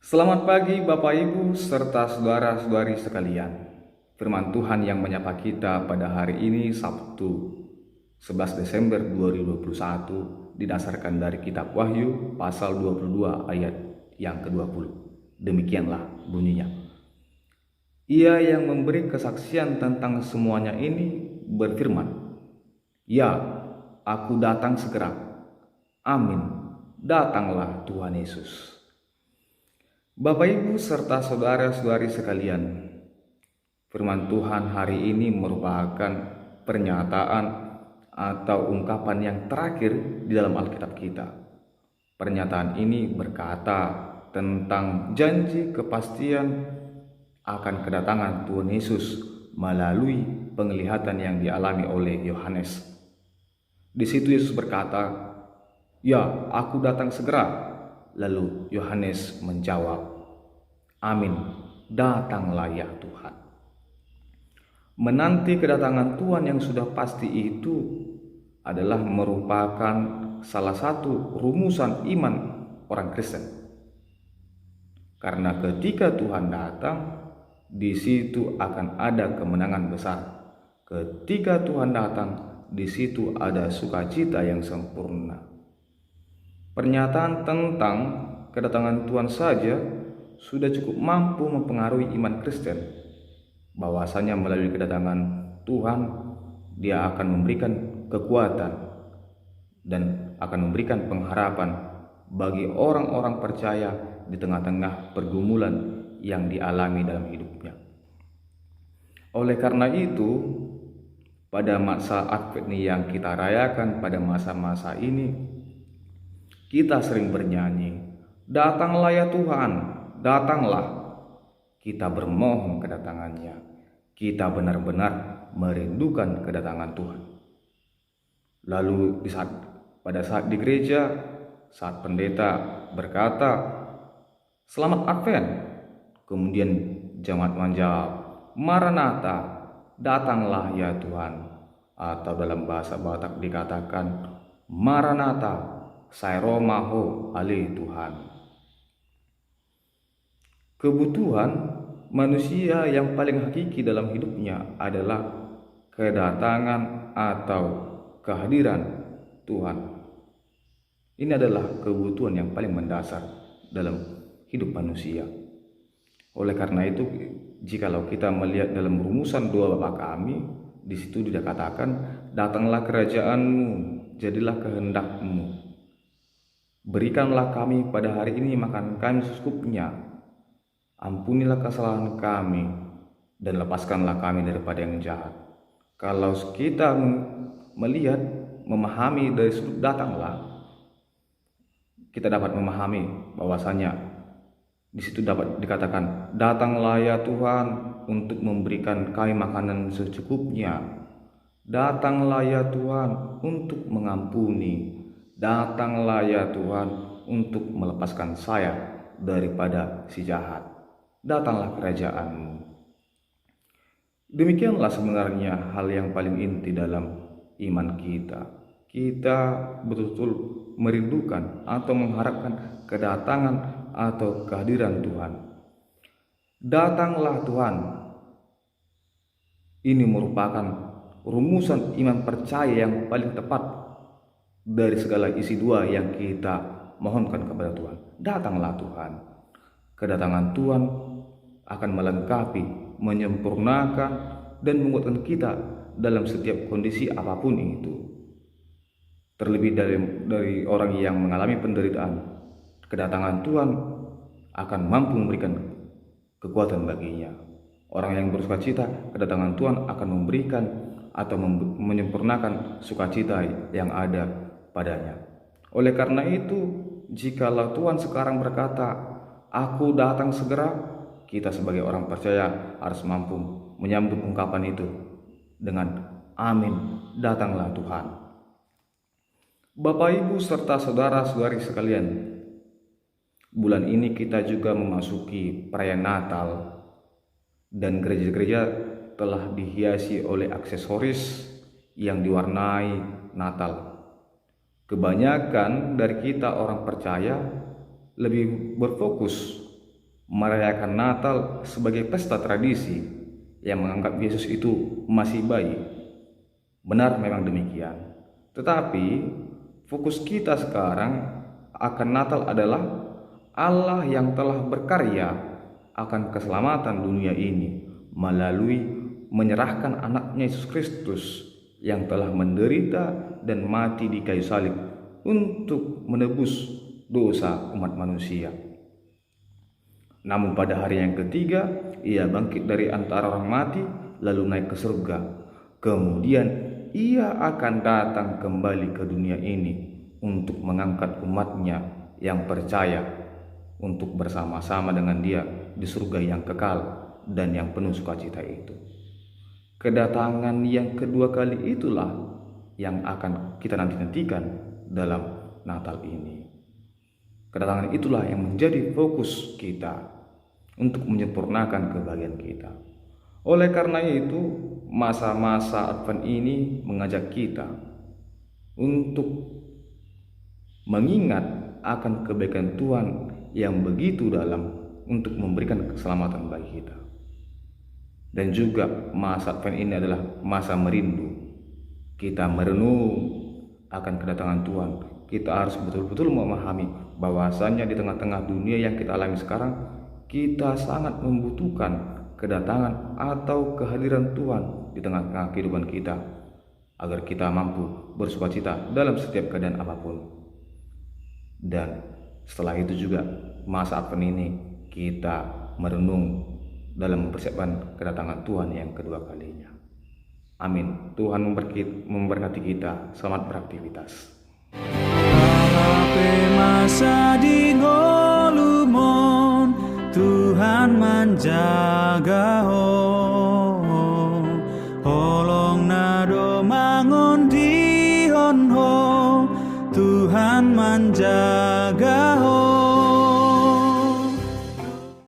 Selamat pagi Bapak Ibu serta saudara-saudari sekalian. Firman Tuhan yang menyapa kita pada hari ini Sabtu 11 Desember 2021 didasarkan dari kitab Wahyu pasal 22 ayat yang ke-20. Demikianlah bunyinya. Ia yang memberi kesaksian tentang semuanya ini berfirman, "Ya, aku datang segera. Amin. Datanglah Tuhan Yesus." Bapak Ibu serta saudara-saudari sekalian, firman Tuhan hari ini merupakan pernyataan atau ungkapan yang terakhir di dalam Alkitab kita. Pernyataan ini berkata tentang janji kepastian akan kedatangan Tuhan Yesus melalui penglihatan yang dialami oleh Yohanes. Di situ Yesus berkata, "Ya, aku datang segera." Lalu Yohanes menjawab, "Amin, datanglah ya Tuhan." Menanti kedatangan Tuhan yang sudah pasti itu adalah merupakan salah satu rumusan iman orang Kristen. Karena ketika Tuhan datang, di situ akan ada kemenangan besar. Ketika Tuhan datang, di situ ada sukacita yang sempurna. Pernyataan tentang kedatangan Tuhan saja sudah cukup mampu mempengaruhi iman Kristen, bahwasanya melalui kedatangan Tuhan Dia akan memberikan kekuatan dan akan memberikan pengharapan bagi orang-orang percaya di tengah-tengah pergumulan yang dialami dalam hidupnya. Oleh karena itu, pada masa Advent yang kita rayakan pada masa-masa ini, kita sering bernyanyi, "Datanglah ya Tuhan, datanglah." Kita bermohon kedatangannya. Kita benar-benar merindukan kedatangan Tuhan. Lalu pada saat di gereja, saat pendeta berkata, "Selamat Advent." Kemudian jemaat menjawab, "Maranatha, datanglah ya Tuhan." Atau dalam bahasa Batak dikatakan, "Maranatha, Saeromaho Ali Tuhan." Kebutuhan manusia yang paling hakiki dalam hidupnya adalah kedatangan atau kehadiran Tuhan. Ini adalah kebutuhan yang paling mendasar dalam hidup manusia. Oleh karena itu, jikalau kita melihat dalam rumusan doa Bapa kami, di situ dikatakan, "Datanglah kerajaanmu, jadilah kehendak-mu. Berikanlah kami pada hari ini makan kami secukupnya. Ampunilah kesalahan kami dan lepaskanlah kami daripada yang jahat." Kalau kita melihat, memahami dari sudut datanglah, kita dapat memahami bahwasanya di situ dapat dikatakan, "Datanglah ya Tuhan untuk memberikan kami makanan secukupnya. Datanglah ya Tuhan untuk mengampuni. Datanglah ya Tuhan untuk melepaskan saya daripada si jahat. Datanglah kerajaan-mu." Demikianlah sebenarnya hal yang paling inti dalam iman kita. Kita betul-betul merindukan atau mengharapkan kedatangan atau kehadiran Tuhan. Datanglah Tuhan. Ini merupakan rumusan iman percaya yang paling tepat dari segala isi dua yang kita mohonkan kepada Tuhan. Datanglah Tuhan. Kedatangan Tuhan akan melengkapi, menyempurnakan, dan menguatkan kita dalam setiap kondisi apapun itu. Terlebih dari orang yang mengalami penderitaan, kedatangan Tuhan akan mampu memberikan kekuatan baginya. Orang yang bersukacita, kedatangan Tuhan akan memberikan atau menyempurnakan sukacita yang ada padanya. Oleh karena itu, jikalau Tuhan sekarang berkata, "Aku datang segera," kita sebagai orang percaya harus mampu menyambut ungkapan itu dengan, "Amin, datanglah Tuhan." Bapak Ibu serta saudara-saudari sekalian, bulan ini kita juga memasuki perayaan Natal, dan gereja-gereja telah dihiasi oleh aksesoris yang diwarnai Natal. Kebanyakan dari kita orang percaya lebih berfokus merayakan Natal sebagai pesta tradisi yang menganggap Yesus itu masih bayi. Benar, memang demikian. Tetapi fokus kita sekarang akan Natal adalah Allah yang telah berkarya akan keselamatan dunia ini melalui menyerahkan anaknya Yesus Kristus yang telah menderita dan mati di kayu salib untuk menebus dosa umat manusia. Namun pada hari yang ketiga, ia bangkit dari antara orang mati lalu naik ke surga. Kemudian ia akan datang kembali ke dunia ini untuk mengangkat umatnya yang percaya untuk bersama-sama dengan dia di surga yang kekal dan yang penuh sukacita itu. Kedatangan yang kedua kali itulah yang akan kita nantikan dalam Natal ini. Kedatangan itulah yang menjadi fokus kita untuk menyempurnakan kebahagiaan kita. Oleh karena itu, masa-masa Advent ini mengajak kita untuk mengingat akan kebaikan Tuhan yang begitu dalam untuk memberikan keselamatan bagi kita. Dan juga masa Advent ini adalah masa merindu. Kita merenung akan kedatangan Tuhan. Kita harus betul-betul memahami bahwasannya di tengah-tengah dunia yang kita alami sekarang, kita sangat membutuhkan kedatangan atau kehadiran Tuhan di tengah-tengah kehidupan kita agar kita mampu bersukacita dalam setiap keadaan apapun. Dan setelah itu juga masa Advent ini kita merenung dalam mempersiapkan kedatangan Tuhan yang kedua kalinya. Amin. Tuhan memberkati kita. Selamat beraktivitas. Masa di ngolumon Tuhan menjaga holong nado mangon di honho Tuhan menjaga